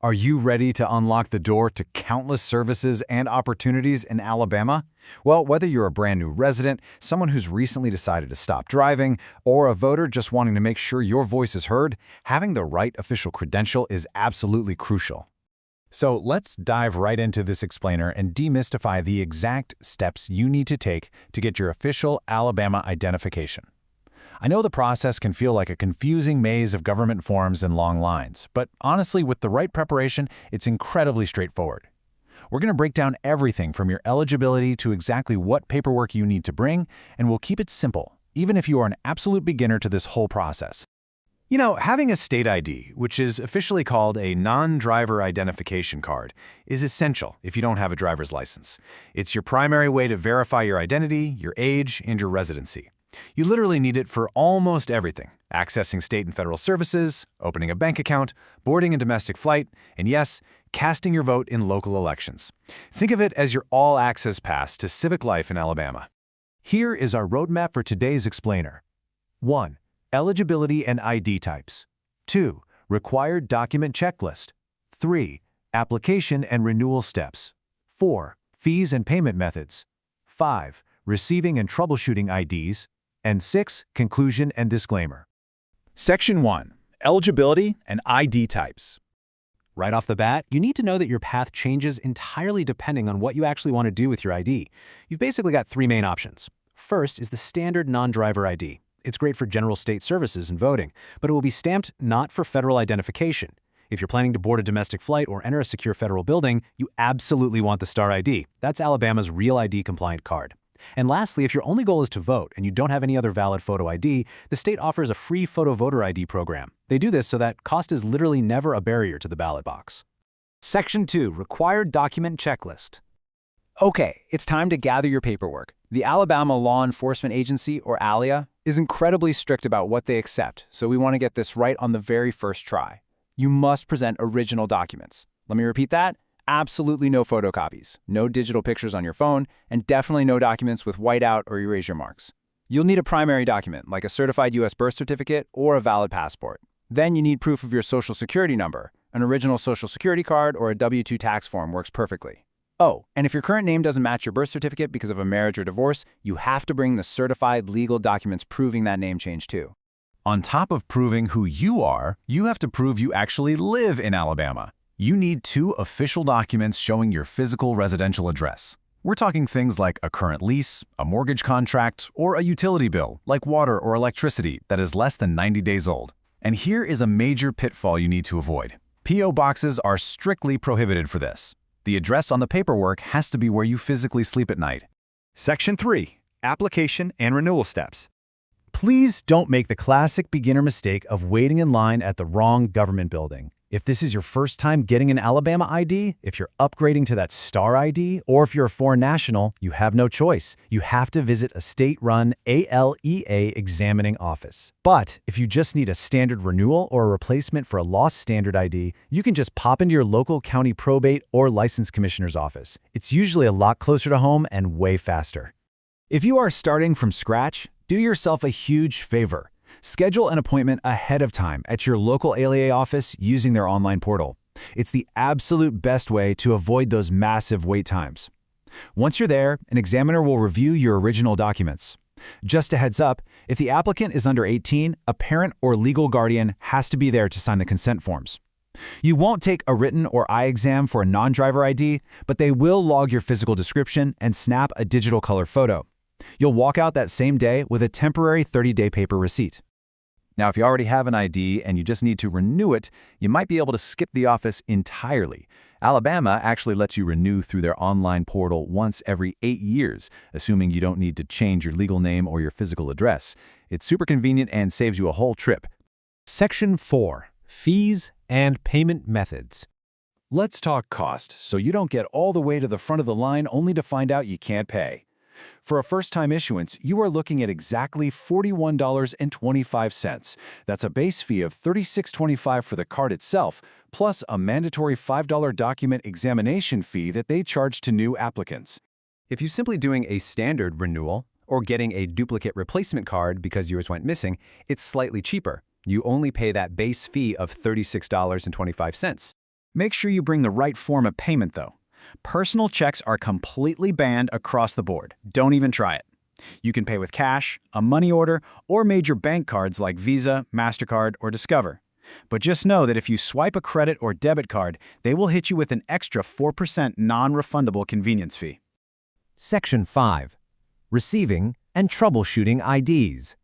Are you ready to unlock the door to countless services and opportunities in Alabama? Well, whether you're a brand new resident, someone who's recently decided to stop driving, or a voter just wanting to make sure your voice is heard, having the right official credential is absolutely crucial. So let's dive right into this explainer and demystify the exact steps you need to take to get your official Alabama identification. I know the process can feel like a confusing maze of government forms and long lines, but honestly, with the right preparation, it's incredibly straightforward. We're going to break down everything from your eligibility to exactly what paperwork you need to bring, and we'll keep it simple, even if you are an absolute beginner to this whole process. You know, having a state ID, which is officially called a non-driver identification card, is essential if you don't have a driver's license. It's your primary way to verify your identity, your age, and your residency. You literally need it for almost everything: accessing state and federal services, opening a bank account, boarding a domestic flight, and yes, casting your vote in local elections. Think of it as your all-access pass to civic life in Alabama. Here is our roadmap for today's explainer. 1. Eligibility and ID types. 2. Required document checklist. 3. Application and renewal steps. 4. Fees and payment methods. 5. Receiving and troubleshooting IDs. And 6. Conclusion and disclaimer. Section 1. Eligibility and ID types. Right off the bat, you need to know that your path changes entirely depending on what you actually want to do with your ID. You've basically got three main options. First is the standard non-driver ID. It's great for general state services and voting, but it will be stamped not for federal identification. If you're planning to board a domestic flight or enter a secure federal building, you absolutely want the STAR ID. That's Alabama's Real ID compliant card. And lastly, if your only goal is to vote and you don't have any other valid photo ID, the state offers a free photo voter ID program. They do this so that cost is literally never a barrier to the ballot box. Section 2. Required document checklist. Okay, it's time to gather your paperwork. The Alabama Law Enforcement Agency, or ALEA, is incredibly strict about what they accept, so we want to get this right on the very first try. You must present original documents. Let me repeat that. Absolutely no photocopies, no digital pictures on your phone, and definitely no documents with whiteout or erasure marks. You'll need a primary document, like a certified U.S. birth certificate or a valid passport. Then you need proof of your social security number. An original social security card or a W-2 tax form works perfectly. Oh, and if your current name doesn't match your birth certificate because of a marriage or divorce, you have to bring the certified legal documents proving that name change too. On top of proving who you are, you have to prove you actually live in Alabama. You need 2 official documents showing your physical residential address. We're talking things like a current lease, a mortgage contract, or a utility bill, like water or electricity, that is less than 90 days old. And here is a major pitfall you need to avoid. P.O. boxes are strictly prohibited for this. The address on the paperwork has to be where you physically sleep at night. Section 3. Application and renewal steps. Please don't make the classic beginner mistake of waiting in line at the wrong government building. If this is your first time getting an Alabama ID, if you're upgrading to that STAR ID, or if you're a foreign national, you have no choice. You have to visit a state-run ALEA examining office. But if you just need a standard renewal or a replacement for a lost standard ID, you can just pop into your local county probate or license commissioner's office. It's usually a lot closer to home and way faster. If you are starting from scratch, do yourself a huge favor. Schedule an appointment ahead of time at your local ALEA office using their online portal. It's the absolute best way to avoid those massive wait times. Once you're there, an examiner will review your original documents. Just a heads up, if the applicant is under 18, a parent or legal guardian has to be there to sign the consent forms. You won't take a written or eye exam for a non-driver ID, but they will log your physical description and snap a digital color photo. You'll walk out that same day with a temporary 30-day paper receipt. Now, if you already have an ID and you just need to renew it, you might be able to skip the office entirely. Alabama actually lets you renew through their online portal once every 8 years, assuming you don't need to change your legal name or your physical address. It's super convenient and saves you a whole trip. Section 4. Fees and payment methods. Let's talk cost, so you don't get all the way to the front of the line only to find out you can't pay. For a first-time issuance, you are looking at exactly $41.25. That's a base fee of $36.25 for the card itself, plus a mandatory $5 document examination fee that they charge to new applicants. If you're simply doing a standard renewal or getting a duplicate replacement card because yours went missing, it's slightly cheaper. You only pay that base fee of $36.25. Make sure you bring the right form of payment, though. Personal checks are completely banned across the board. Don't even try it. You can pay with cash, a money order, or major bank cards like Visa, MasterCard, or Discover. But just know that if you swipe a credit or debit card, they will hit you with an extra 4% non-refundable convenience fee. Section 5. Receiving and troubleshooting IDs.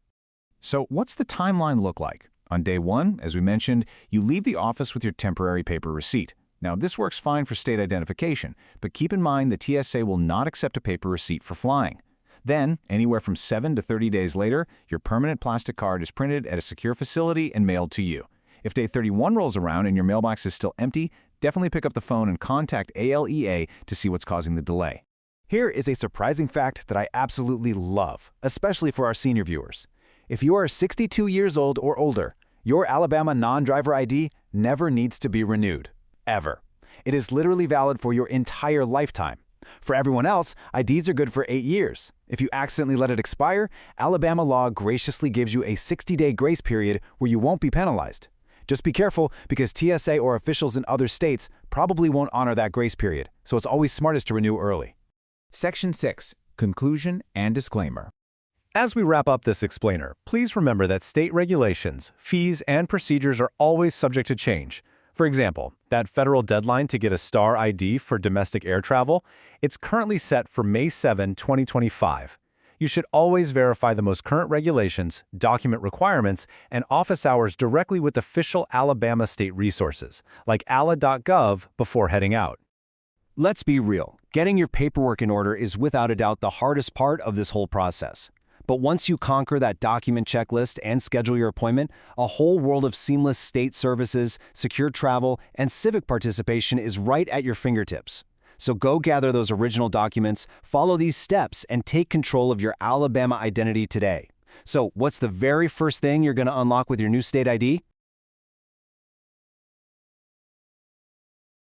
So what's the timeline look like? On day 1, as we mentioned, you leave the office with your temporary paper receipt. Now, this works fine for state identification, but keep in mind the TSA will not accept a paper receipt for flying. Then, anywhere from 7 to 30 days later, your permanent plastic card is printed at a secure facility and mailed to you. If day 31 rolls around and your mailbox is still empty, definitely pick up the phone and contact ALEA to see what's causing the delay. Here is a surprising fact that I absolutely love, especially for our senior viewers. If you are 62 years old or older, your Alabama non-driver ID never needs to be renewed, ever. It is literally valid for your entire lifetime. For everyone else, IDs are good for 8 years. If you accidentally let it expire, Alabama law graciously gives you a 60-day grace period where you won't be penalized. Just be careful because TSA or officials in other states probably won't honor that grace period, so it's always smartest to renew early. Section 6. Conclusion and Disclaimer. As we wrap up this explainer, please remember that state regulations, fees, and procedures are always subject to change. For example, that federal deadline to get a STAR ID for domestic air travel, it's currently set for May 7, 2025. You should always verify the most current regulations, document requirements, and office hours directly with official Alabama state resources, like ala.gov, before heading out. Let's be real. Getting your paperwork in order is without a doubt the hardest part of this whole process. But once you conquer that document checklist and schedule your appointment, a whole world of seamless state services, secure travel, and civic participation is right at your fingertips. So go gather those original documents, follow these steps, and take control of your Alabama identity today. So what's the very first thing you're going to unlock with your new state ID?